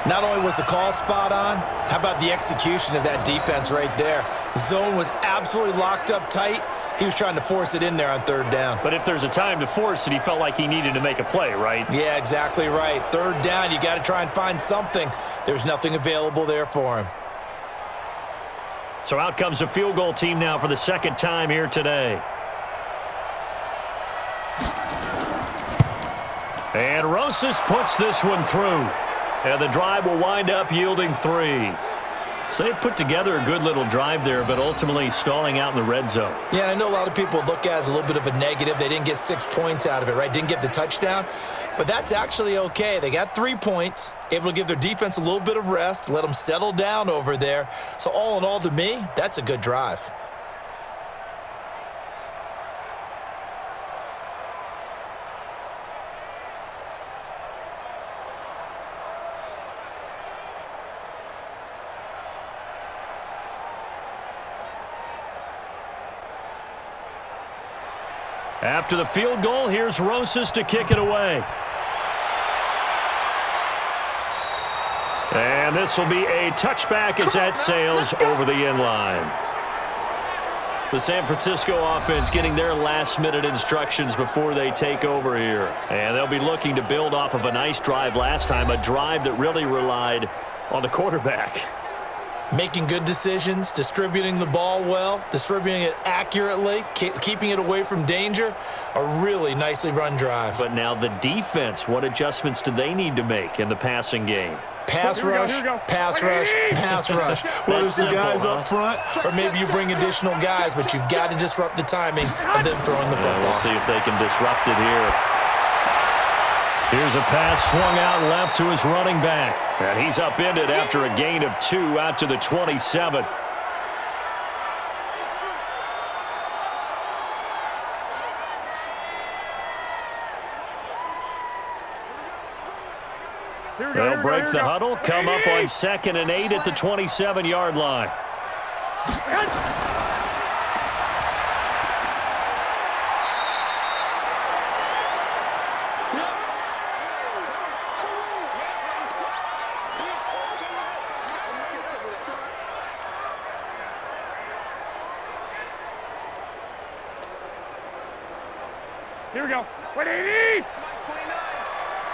Not only was the call spot on, how about the execution of that defense right there? Zone was absolutely locked up tight. He was trying to force it in there on third down. But if there's a time to force it, he felt like he needed to make a play, right? Yeah, exactly right. Third down, you got to try and find something. There's nothing available there for him. So out comes a field goal team now for the second time here today. And Rosas puts this one through. And the drive will wind up yielding 3. So they put together a good little drive there, but ultimately stalling out in the red zone. Yeah, I know a lot of people look at it as a little bit of a negative. They didn't get 6 points out of it, right? Didn't get the touchdown. But that's actually okay. They got 3 points, able to give their defense a little bit of rest, let them settle down over there. So all in all, to me, that's a good drive. After the field goal, here's Rosas to kick it away. And this will be a touchback as that sails over the end line. The San Francisco offense getting their last-minute instructions before they take over here. And they'll be looking to build off of a nice drive last time, a drive that really relied on the quarterback. Making good decisions, distributing the ball well, distributing it accurately, keeping it away from danger. A really nicely run drive. But now the defense, what adjustments do they need to make in the passing game? Pass rush, pass rush, pass rush. Whether it's the guys up front or maybe you bring additional guys, but you've got to disrupt the timing of them throwing the football. We'll see if they can disrupt it here. Here's a pass swung out left to his running back. And he's upended after a gain of 2 out to the 27. They'll break the huddle, come up on 2nd and 8 at the 27-yard line. Here we go. 180!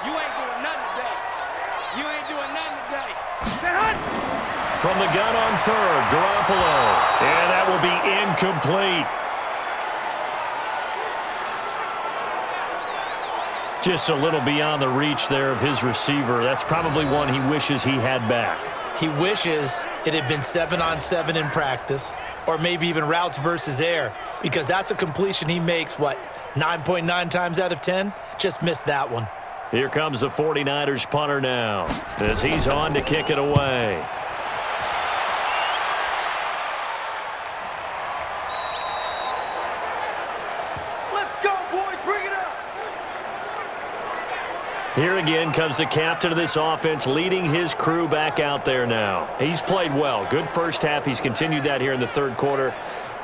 You ain't doing nothing today. You ain't doing nothing today. From the gun on 3rd, Garoppolo. And that will be incomplete. Just a little beyond the reach there of his receiver. That's probably one he wishes he had back. He wishes it had been 7-on-7 in practice, or maybe even routes versus air, because that's a completion he makes, 9.9 times out of 10? Just missed that one. Here comes the 49ers punter now as he's on to kick it away. Let's go, boys. Bring it up. Here again comes the captain of this offense leading his crew back out there now. He's played well. Good first half. He's continued that here in the 3rd quarter.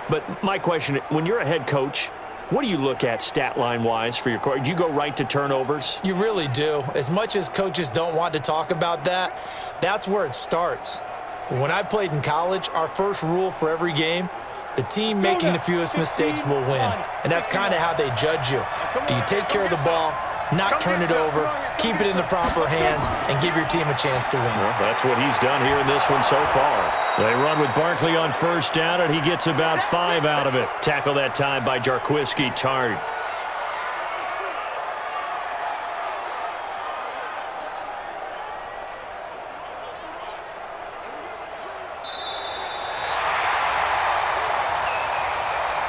But my question, when you're a head coach, what do you look at stat line-wise for your coach? Do you go right to turnovers? You really do. As much as coaches don't want to talk about that, that's where it starts. When I played in college, our first rule for every game, the team making the fewest mistakes will win. And that's kind of how they judge you. Do you take care of the ball, not turn it over, keep it in the proper hands, and give your team a chance to win? Well, that's what he's done here in this one so far. They run with Barkley on 1st down, and he gets about 5 out of it. Tackle that time by Jarquiski Tart.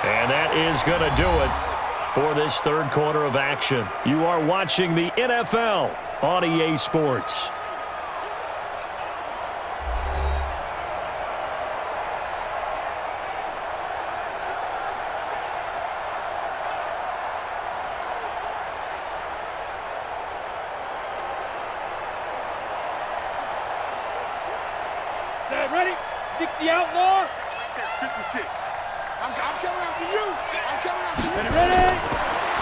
And that is going to do it for this 3rd quarter of action. You are watching the NFL on EA Sports. Set, ready? 60 outlaw. 56. I'm coming after you. I'm coming after you. Ready?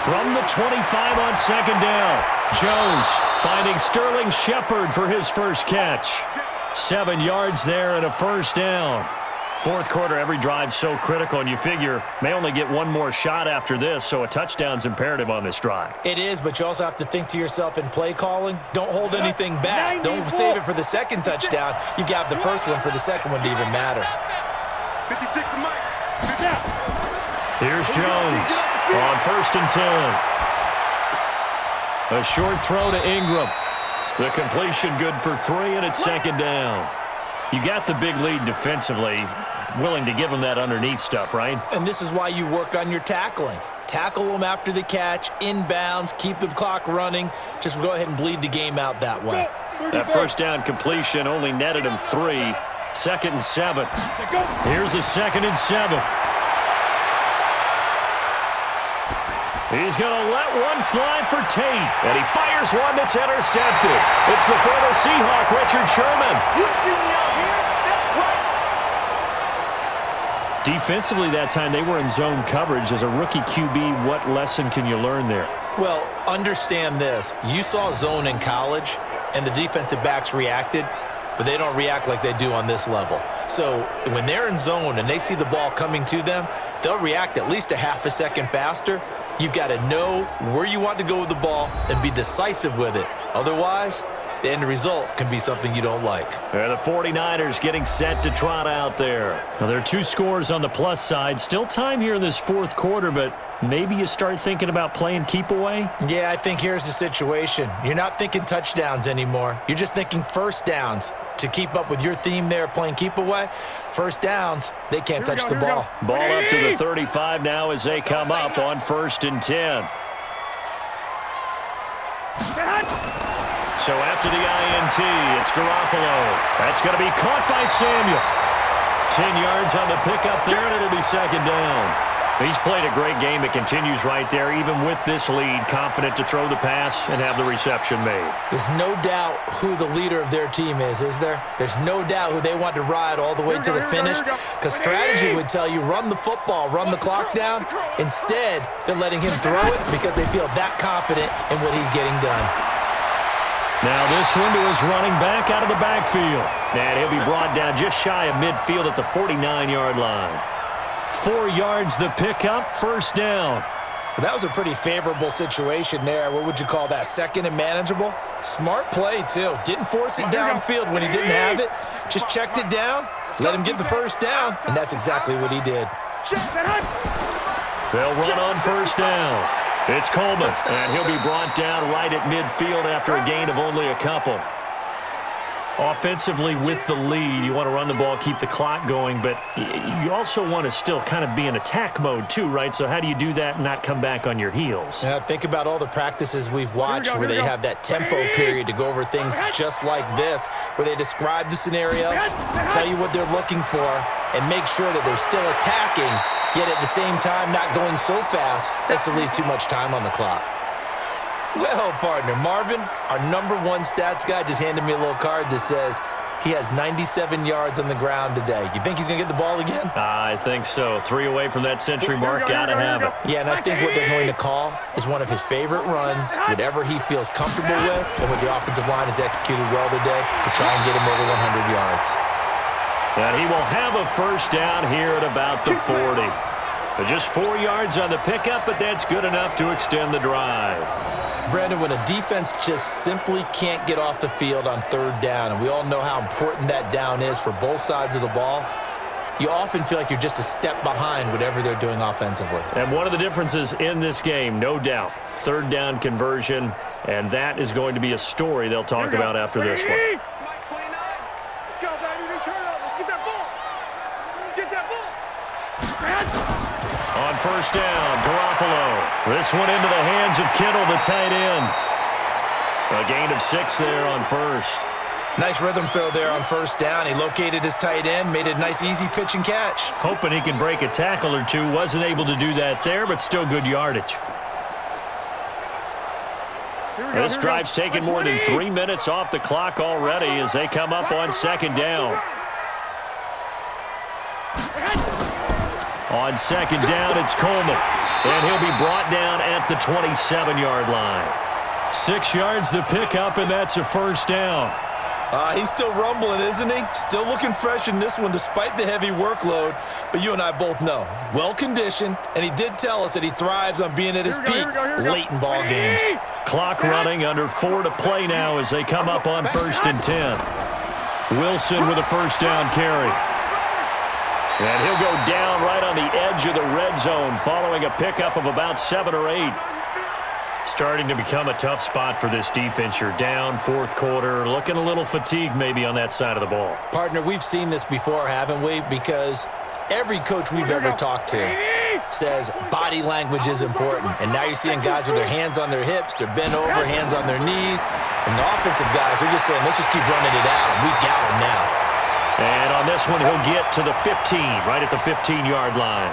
From the 25 on 2nd down, Jones finding Sterling Shepard for his first catch. 7 yards there and a 1st down. 4th quarter, every drive so critical, and you figure may only get one more shot after this, so a touchdown's imperative on this drive. It is, but you also have to think to yourself in play calling, don't hold anything back. Don't save it for the 2nd touchdown. You've got the 1st one for the 2nd one to even matter. 56 to Mike. Here's Jones on 1st and 10. A short throw to Ingram. The completion good for 3, and it's 2nd down. You got the big lead defensively, willing to give them that underneath stuff, right? And this is why you work on your tackling. Tackle them after the catch, inbounds, keep the clock running. Just go ahead and bleed the game out that way. That first down completion only netted him 3. 2nd and 7. Here's a 2nd and 7. He's going to let one fly for Tate. And he fires one that's intercepted. It's the former Seahawk, Richard Sherman. You see me out here? That's right. Defensively that time, they were in zone coverage. As a rookie QB, what lesson can you learn there? Well, understand this. You saw zone in college, and the defensive backs reacted, but they don't react like they do on this level. So when they're in zone and they see the ball coming to them, they'll react at least a half a second faster. You've got to know where you want to go with the ball and be decisive with it. Otherwise, the end result can be something you don't like. The 49ers getting set to trot out there. Now, there are 2 scores on the plus side. Still time here in this 4th quarter, but maybe you start thinking about playing keep away? Yeah, I think here's the situation. You're not thinking touchdowns anymore. You're just thinking first downs. To keep up with your theme there, playing keep away, first downs, they can't touch the ball. Ball up to the 35 now as they come up on 1st and 10. So after the INT, it's Garoppolo. That's going to be caught by Samuel. 10 yards on the pickup there, and it'll be 2nd down. He's played a great game. It continues right there, even with this lead, confident to throw the pass and have the reception made. There's no doubt who the leader of their team is there? There's no doubt who they want to ride all the way to the finish, because strategy would tell you run the football, run the clock down. Instead, they're letting him throw it because they feel that confident in what he's getting done. Now this one to his running back out of the backfield. And he'll be brought down just shy of midfield at the 49-yard line. 4 yards the pickup, 1st down. Well, that was a pretty favorable situation there. What would you call that? 2nd and manageable? Smart play, too. Didn't force it downfield when he didn't have it. Just checked it down, let him get the 1st down, and that's exactly what he did. They'll run on 1st down. It's Coleman, and he'll be brought down right at midfield after a gain of only a couple. Offensively, with the lead, you want to run the ball, keep the clock going, but you also want to still kind of be in attack mode too, right? So how do you do that and not come back on your heels? Yeah, think about all the practices we've watched where they have that tempo period to go over things just like this, where they describe the scenario, tell you what they're looking for, and make sure that they're still attacking, yet at the same time not going so fast as to leave too much time on the clock. Well, partner, Marvin, our #1 stats guy, just handed me a little card that says he has 97 yards on the ground today. You think he's going to get the ball again? I think so. 3 away from that century mark. Got to have it. Yeah, and I think what they're going to call is one of his favorite runs, whatever he feels comfortable with, and what the offensive line has executed well today, to try and get him over 100 yards. And he will have a 1st down here at about the 40. But just 4 yards on the pickup, but that's good enough to extend the drive. Brandon, when a defense just simply can't get off the field on 3rd down, and we all know how important that down is for both sides of the ball, you often feel like you're just a step behind whatever they're doing offensively. And one of the differences in this game, no doubt, 3rd down conversion, and that is going to be a story they'll talk about after this one. Mike 29. Let's go, baby. They turn over. Get that ball. Get that ball. On 1st down, Garoppolo. This one into the hands of Kittle, the tight end. A gain of 6 there on 1st. Nice rhythm throw there on 1st down. He located his tight end, made a nice easy pitch and catch. Hoping he can break a tackle or two. Wasn't able to do that there, but still good yardage. This drive's taken more than 3 minutes off the clock already as they come up on 2nd down. On 2nd down, it's Coleman. And he'll be brought down at the 27-yard line. 6 yards the pickup, and that's a 1st down. He's still rumbling, isn't he? Still looking fresh in this one despite the heavy workload. But you and I both know, well-conditioned, and he did tell us that he thrives on being at his peak late in ball games. Clock running, under 4 to play now as they come up on 1st and 10. Wilson with a 1st down carry. And he'll go down right on the edge of the red zone following a pickup of about 7 or 8. Starting to become a tough spot for this defense. You're down fourth quarter, looking a little fatigued maybe on that side of the ball. Partner, we've seen this before, haven't we? Because every coach we've ever talked to says body language is important. And now you're seeing guys with their hands on their hips, they're bent over, hands on their knees. And the offensive guys are just saying, let's just keep running it out, and we've got them now. And on this one, he'll get to the 15, right at the 15-yard line.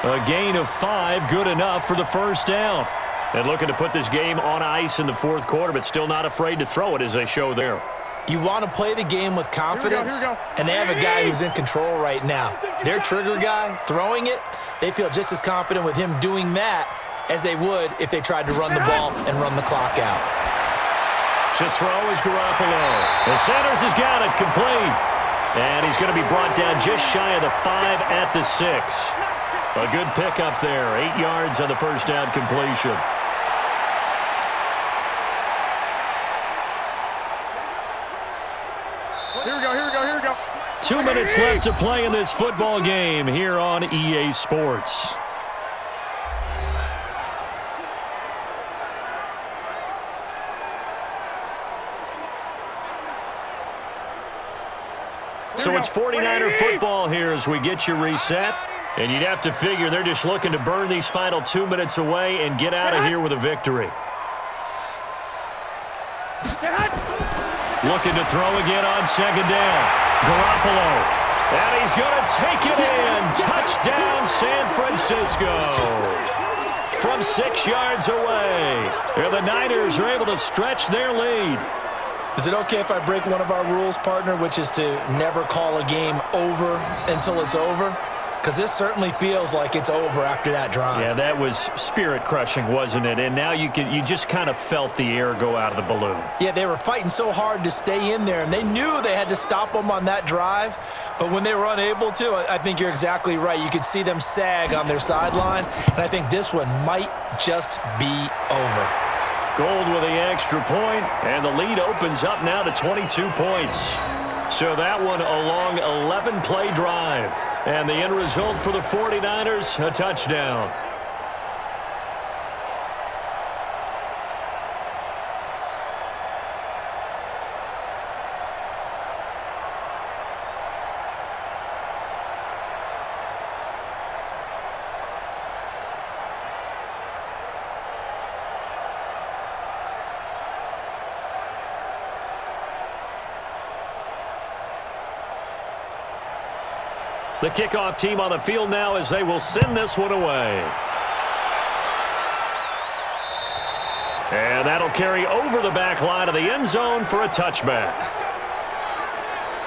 A gain of 5, good enough for the first down. And looking to put this game on ice in the fourth quarter, but still not afraid to throw it as they show there. You want to play the game with confidence, and they have a guy who's in control right now. Their trigger guy, throwing it, they feel just as confident with him doing that as they would if they tried to run the ball and run the clock out. To throw is Garoppolo. The Sanders has got it complete. And he's going to be brought down just shy of the 5 at the 6. A good pickup there. 8 yards on the first down completion. Here we go. 2 minutes left to play in this football game here on EA Sports. So it's 49er football here as we get you reset. And you'd have to figure they're just looking to burn these final 2 minutes away and get out of here with a victory. Looking to throw again on second down. Garoppolo. And he's going to take it in. Touchdown, San Francisco. From 6 yards away. And the Niners are able to stretch their lead. Is it okay if I break one of our rules, partner, which is to never call a game over until it's over? Because this certainly feels like it's over after that drive. Yeah, that was spirit-crushing, wasn't it? And now you just kind of felt the air go out of the balloon. Yeah, they were fighting so hard to stay in there, and they knew they had to stop them on that drive. But when they were unable to, I think you're exactly right. You could see them sag on their sideline, and I think this one might just be over. Gold with the extra point, and the lead opens up now to 22 points. So that one a long 11-play drive. And the end result for the 49ers, a touchdown. The kickoff team on the field now as they will send this one away. And that'll carry over the back line of the end zone for a touchback.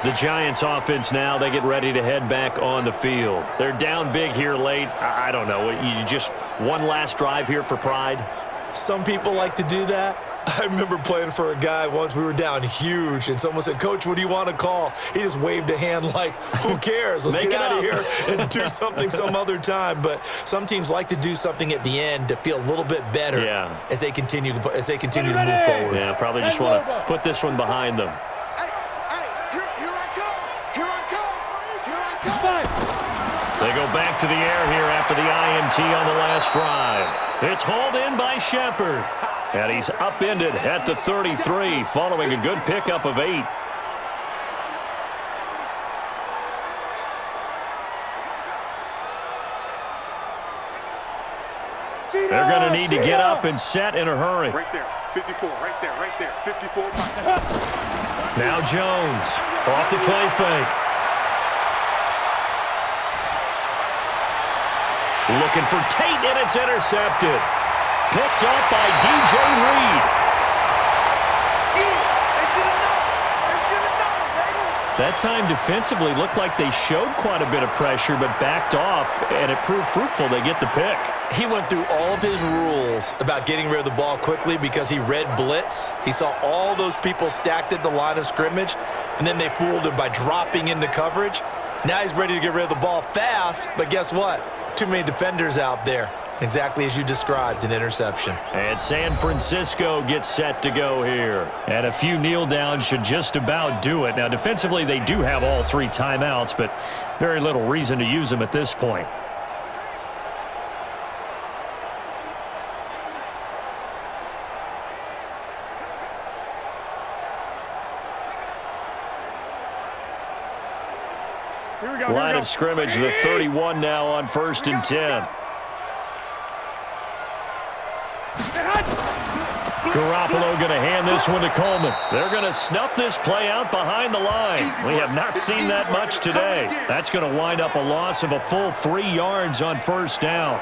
The Giants offense now, they get ready to head back on the field. They're down big here late. I don't know. You just one last drive here for pride? Some people like to do that. I remember playing for a guy once. We were down huge, and someone said, "Coach, what do you want to call?" He just waved a hand like, who cares? Let's get out of here and do something some other time. But some teams like to do something at the end to feel a little bit better as they continue to move forward. Yeah, probably just want to put this one behind them. Here I come. They go back to the air here after the INT on the last drive. It's hauled in by Shepard. And he's upended at the 33 following a good pickup of 8. They're going to need to get up and set in a hurry. Right there. 54. Right there. 54. Now Jones off the play fake. Looking for Tate, and it's intercepted. Picked up by DJ Reed. That time defensively looked like they showed quite a bit of pressure but backed off, and it proved fruitful. They get the pick. He went through all of his rules about getting rid of the ball quickly because he read blitz. He saw all those people stacked at the line of scrimmage, and then they fooled him by dropping into coverage. Now he's ready to get rid of the ball fast, but guess what? Too many defenders out there. Exactly as you described, an interception. And San Francisco gets set to go here. And a few kneel downs should just about do it. Now, defensively, they do have all 3 timeouts, but very little reason to use them at this point. of scrimmage, the 31 now on 1st and 10. Garoppolo going to hand this one to Coleman. They're going to snuff this play out behind the line. We have not seen that much today. That's going to wind up a loss of a full 3 yards on 1st down.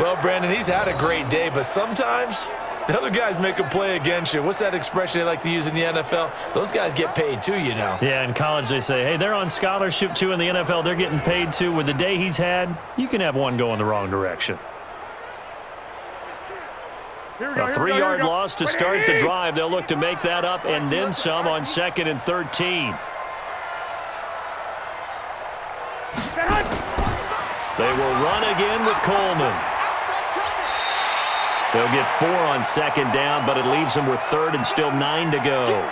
Well, Brandon, he's had a great day, but sometimes the other guys make a play against you. What's that expression they like to use in the NFL? Those guys get paid too, you know. Yeah, in college they say, hey, they're on scholarship too. In the NFL, they're getting paid too. With the day he's had, you can have one going the wrong direction. A 3-yard loss to start the drive. They'll look to make that up and then some on 2nd and 13. They will run again with Coleman. They'll get 4 on 2nd down, but it leaves them with 3rd and still 9 to go.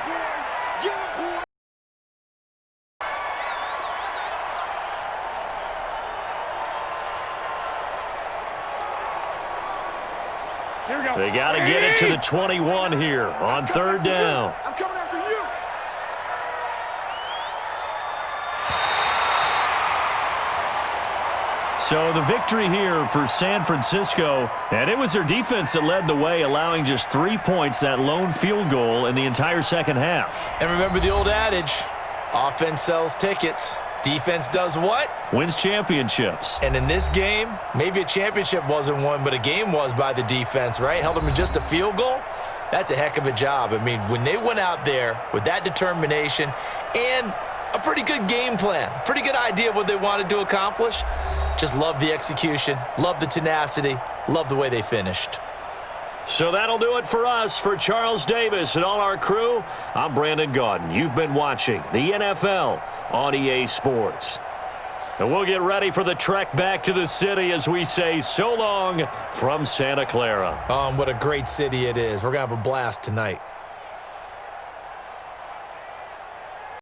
They got to get it to the 21 here on 3rd down. I'm coming after you. So the victory here for San Francisco, and it was their defense that led the way, allowing just 3 points, that lone field goal in the entire second half. And remember the old adage, offense sells tickets. Defense does what? Wins championships. And in this game, maybe a championship wasn't won, but a game was by the defense, right? Held them to just a field goal. That's a heck of a job. I mean, when they went out there with that determination and a pretty good game plan, pretty good idea what they wanted to accomplish, just love the execution, love the tenacity, love the way they finished. So that'll do it for us. For Charles Davis and all our crew, I'm Brandon Gaudin. You've been watching the NFL on EA Sports. And we'll get ready for the trek back to the city as we say so long from Santa Clara. What a great city it is. We're going to have a blast tonight.